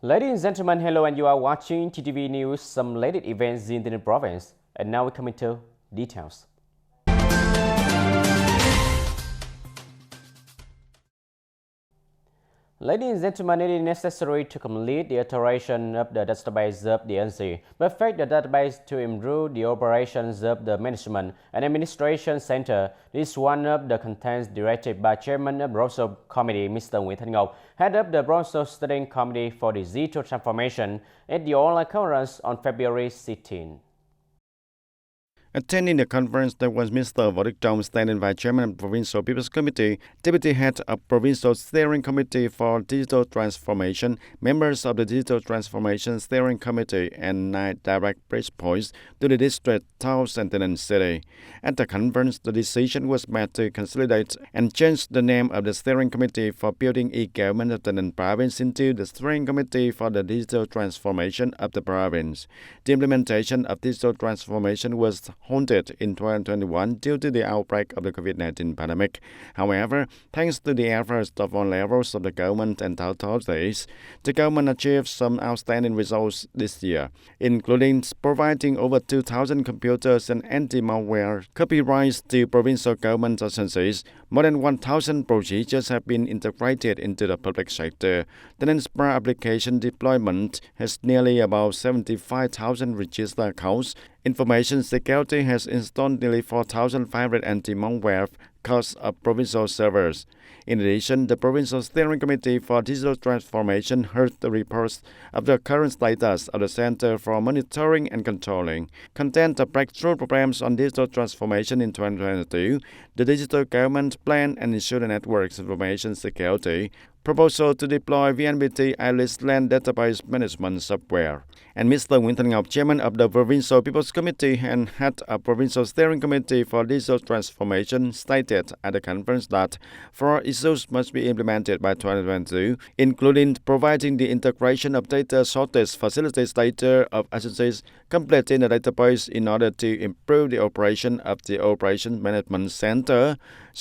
Ladies and gentlemen, hello, and you are watching TTV News, some latest events in the province. And now we come into details. Ladies and gentlemen, it is necessary to complete the iteration of the database of the NC, perfect the database to improve the operations of the Management and Administration Center. This is one of the contents directed by Chairman of the Broadcast Committee, Mr. Nguyễn Thanh Ngọc, head of the Broadcast Studying Committee for the Digital Transformation at the online conference on February 16. Attending the conference, there was Mr. Võ Đức Trong, standing vice chairman of the Provincial People's Committee, deputy head of Provincial Steering Committee for Digital Transformation, members of the Digital Transformation Steering Committee, and 9 direct bridge points to the district, towns, and Tay Ninh city. At the conference, the decision was made to consolidate and change the name of the Steering Committee for Building e-Government of Tay Ninh Province into the Steering Committee for the Digital Transformation of the province. The implementation of digital transformation was halted in 2021 due to the outbreak of the COVID-19 pandemic. However, thanks to the efforts of all levels of the government and authorities, the government achieved some outstanding results this year, including providing over 2,000 computers and anti-malware copyrights to provincial government agencies. More than 1,000 procedures have been integrated into the public sector. The NSPRA application deployment has nearly about 75,000 registered accounts. Information security has installed nearly 4,500 anti-malware cards of provincial servers. In addition, the Provincial Steering Committee for Digital Transformation heard the reports of the current status of the Center for Monitoring and Controlling, content of breakthrough programs on digital transformation in 2022, the Digital Government Plan and Insurance Networks Information Security, proposal to deploy VNPT enlist land database management software. And Mr. Nguyễn Thanh Ngọc, chairman of the Provincial People's Committee and head of Provincial Steering Committee for Digital Transformation, stated at the conference that 4 issues must be implemented by 2022, including providing the integration of data sources, facilitates data of agencies, completing the database in order to improve the operation of the Operation Management Center,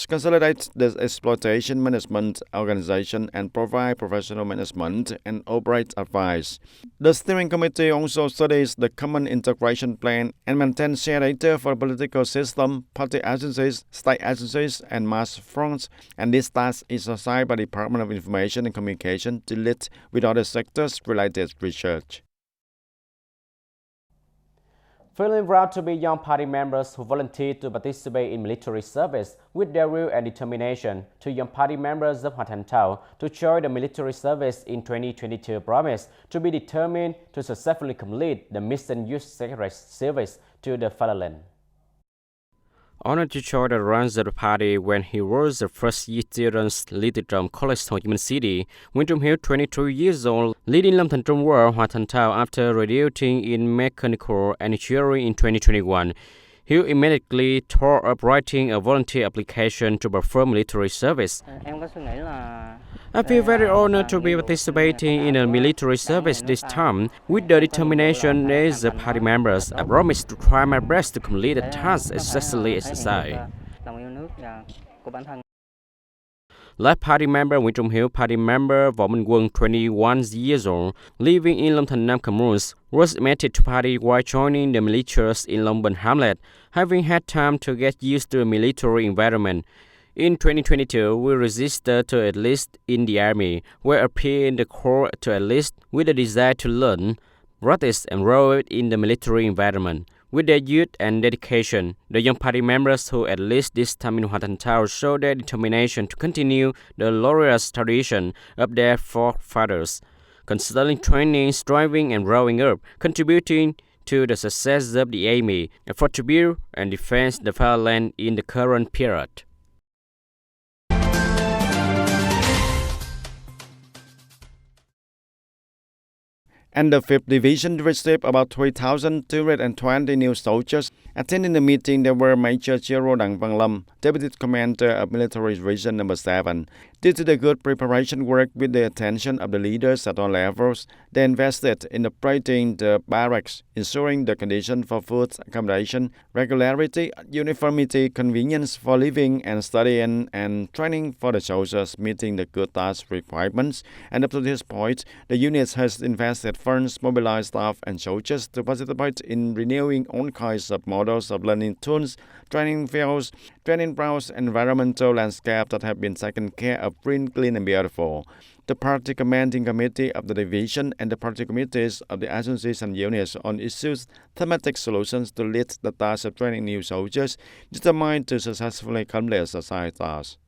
consolidate the exploitation management organization, and provide professional management and operate advice. The steering committee also studies the common integration plan and maintains shared data for political system, party agencies, state agencies, and mass fronts, and this task is assigned by the Department of Information and Communication to lead with other sectors-related research. Feeling proud to be young party members who volunteered to participate in military service with their will and determination, 2 young party members of Hoa Thanh Thao to join the military service in 2022 promised to be determined to successfully complete the mission youth service to the fatherland. Honored to join the ranks of the party when he was the first year student leader from College Ho Chi Minh City, Nguyễn Trung Hiếu, 22 years old, leading Lâm Thành Trung War Hoa Thanh Thao after graduating in mechanical engineering in 2021. He immediately tore up writing a volunteer application to perform military service. I feel very honored to be participating in a military service this time. With the determination as the party members, I promise to try my best to complete the task as successfully as I. Like party member Nguyễn Trung Hiếu, party member Võ Minh Quân, 21 years old, living in Long Thành Nam, Cameroon, was admitted to party while joining the militias in Long Bình Hamlet, having had time to get used to the military environment. In 2022, we registered to enlist in the army, where appeared in the corps to enlist with a desire to learn, practice, and roll in the military environment. With their youth and dedication, the young party members who enlist this time in Hoa Thanh Thao show their determination to continue the glorious tradition of their forefathers, constantly training, striving, and growing up, contributing to the success of the army, effort to build and defend the fatherland in the current period. And the 5th Division received about 3,220 new soldiers. Attending the meeting, there were Major General Đặng Văn Lâm, Deputy Commander of Military Region No. 7. Due to the good preparation work with the attention of the leaders at all levels, They invested in upgrading the barracks, ensuring the condition for food, accommodation, regularity, uniformity, convenience for living and studying, and training for the soldiers meeting the good task requirements. And up to this point, the unit has invested funds, mobilized staff and soldiers to participate in renewing all kinds of models of learning tools, training fields, training browse environmental landscape that have been taken care of green, clean and beautiful. The Party Commanding Committee of the Division and the Party Committees of the agencies and units on issues thematic solutions to lead the task of training new soldiers determined to successfully accomplish assigned tasks.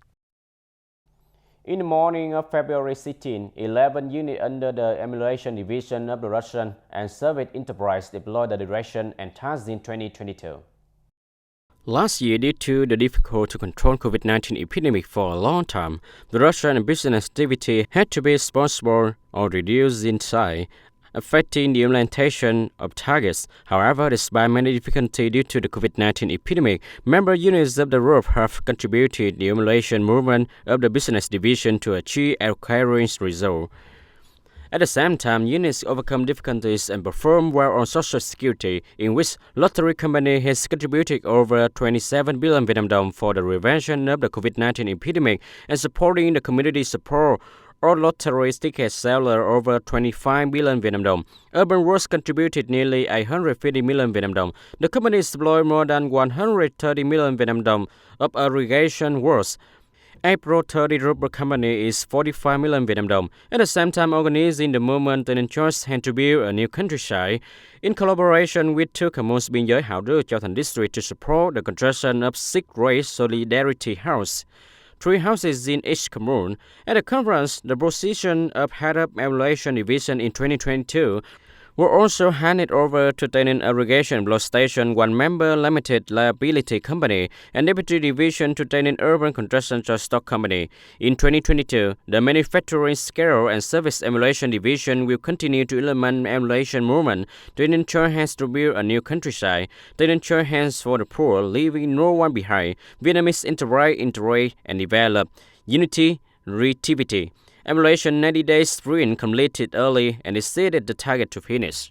In the morning of February 16, 11 units under the Emulation Division of the Russian and Soviet enterprise deployed the direction and tasks in 2022. Last year, due to the difficult to control COVID-19 epidemic for a long time, the Russian business activity had to be responsible or reduced in size, affecting the implementation of targets. However, despite many difficulties due to the COVID-19 epidemic, member units of the group have contributed the emulation movement of the business division to achieve encouraging results. At the same time, units overcome difficulties and perform well on social security, in which lottery company has contributed over 27 billion Vietnam dong for the prevention of the COVID-19 epidemic and supporting the community support. All lottery ticket seller over 25 billion Vietnam dong. Urban Works contributed nearly 850 million Vietnam dong. The companies deployed more than 130 million Vietnam dong of irrigation works. April 30 Rubber Company is 45 million Vietnam dong. At the same time, organizing the movement to encourage and to build a new countryside in collaboration with two communes biên giới Hảo Đưa, Châu Thành District to support the construction of 6 raised solidarity houses. 3 houses in each commune. At the conference, the position of head of emulation division in 2022 were also handed over to Tay Ninh Irrigation Block Station, one member limited liability company, and deputy division to Tay Ninh Urban Construction Stock Company. In 2022, the manufacturing scale and service emulation division will continue to implement emulation movement to ensure hands to build a new countryside, to ensure hands for the poor, leaving no one behind. Vietnamese enterprise, integrate and develop unity, creativity. Emulation 90 days sprint completed early and exceeded the target to finish.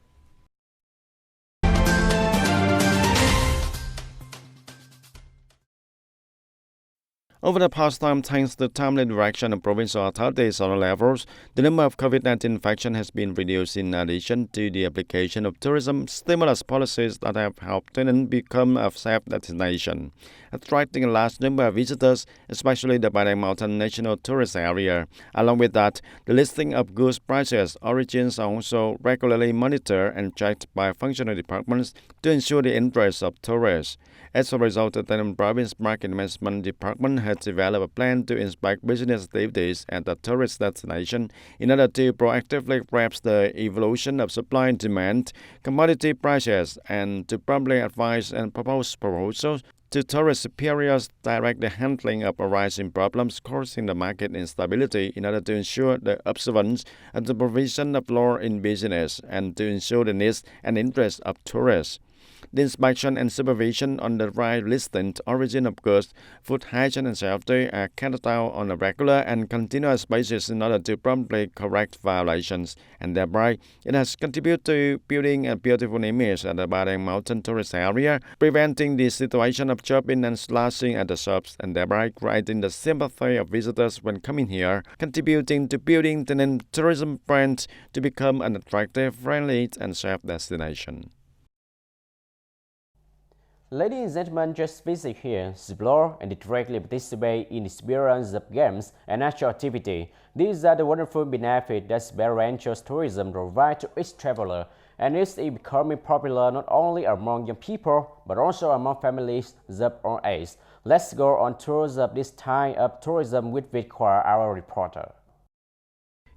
Over the past time, thanks to timely direction of provincial authorities on all levels, the number of COVID-19 infections has been reduced in addition to the application of tourism stimulus policies that have helped Tay Ninh become a safe destination, attracting a large number of visitors, especially the Ba Đăng Mountain National Tourist Area. Along with that, the listing of goods prices origins are also regularly monitored and checked by functional departments to ensure the interests of tourists. As a result, the Tay Ninh Province Market Management Department has developed a plan to inspect business activities at the tourist destination in order to proactively grasp the evolution of supply and demand, commodity prices, and to promptly advise and propose proposals to tourist superiors, direct the handling of arising problems causing the market instability in order to ensure the observance and the provision of law in business and to ensure the needs and interests of tourists. The inspection and supervision on the right listing, origin of goods, food hygiene and safety are carried out on a regular and continuous basis in order to promptly correct violations, and thereby it has contributed to building a beautiful image at the Ba Đăng Mountain tourist area, preventing the situation of shopping and slashing at the shops, and thereby creating the sympathy of visitors when coming here, contributing to building the tourism brand to become an attractive, friendly, and safe destination. Ladies and gentlemen, just visit here, explore and directly participate in experience of games and natural activity. These are the wonderful benefits that Barrancho's tourism provides to each traveler, and it's becoming popular not only among young people, but also among families of all ages. Let's go on tours of this time of tourism with Victor, our reporter.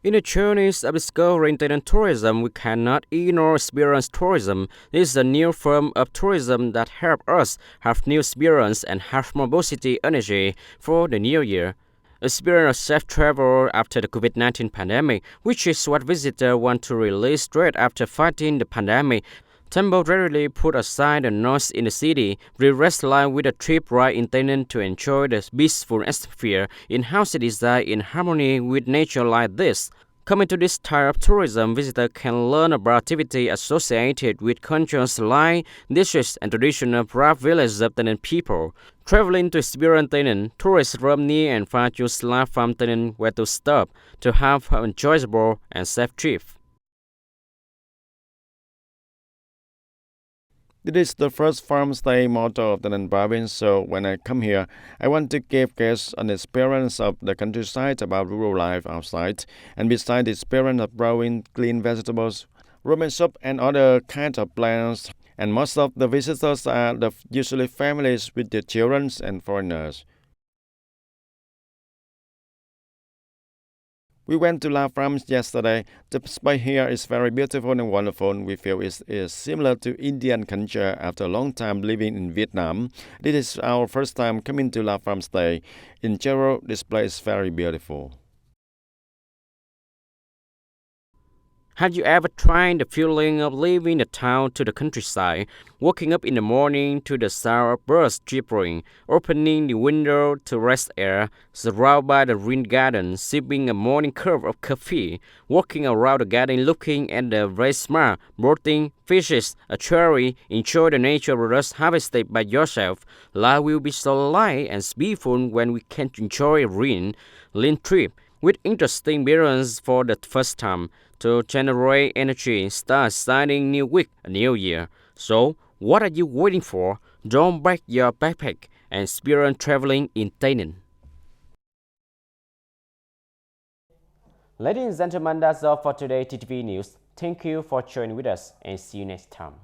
In the journeys of discovering Tay Ninh tourism, we cannot ignore experience tourism. This is a new form of tourism that helps us have new experience and have more positive energy for the new year. Experience safe travel after the COVID-19 pandemic, which is what visitors want to release straight after fighting the pandemic. Temporarily put aside the noise in the city, we rest line with a trip ride in Tay Ninh to enjoy the peaceful atmosphere in house design in harmony with nature like this. Coming to this type of tourism, visitors can learn about activity associated with cultures like dishes and traditional craft villages of Tay Ninh people. Traveling to experience Tay Ninh, tourists roam near and far to select from Tay Ninh where to stop to have an enjoyable and safe trip. This is the first farm stay motto of the Tay Ninh province, so when I come here, I want to give guests an experience of the countryside about rural life outside, and besides the experience of growing clean vegetables, romaine soup and other kinds of plants, and most of the visitors are usually families with their children and foreigners. We went to La France yesterday. The space here is very beautiful and wonderful. We feel it is similar to Indian culture after a long time living in Vietnam. This is our first time coming to La France Day. In general, this place is very beautiful. Have you ever tried the feeling of leaving the town to the countryside, waking up in the morning to the sound of birds chirping, opening the window to fresh air, surrounded by the green garden, sipping a morning cup of coffee, walking around the garden looking at the very smart, boating, fishes, a cherry, enjoy the nature just harvested by yourself? Life will be so light and peaceful when we can enjoy a lean trip with interesting experience for the first time. To generate energy, start starting new week, a new year. So, what are you waiting for? Don't pack your backpack and experience traveling in Tay Ninh. Ladies and gentlemen, that's all for today TTV News. Thank you for joining with us and see you next time.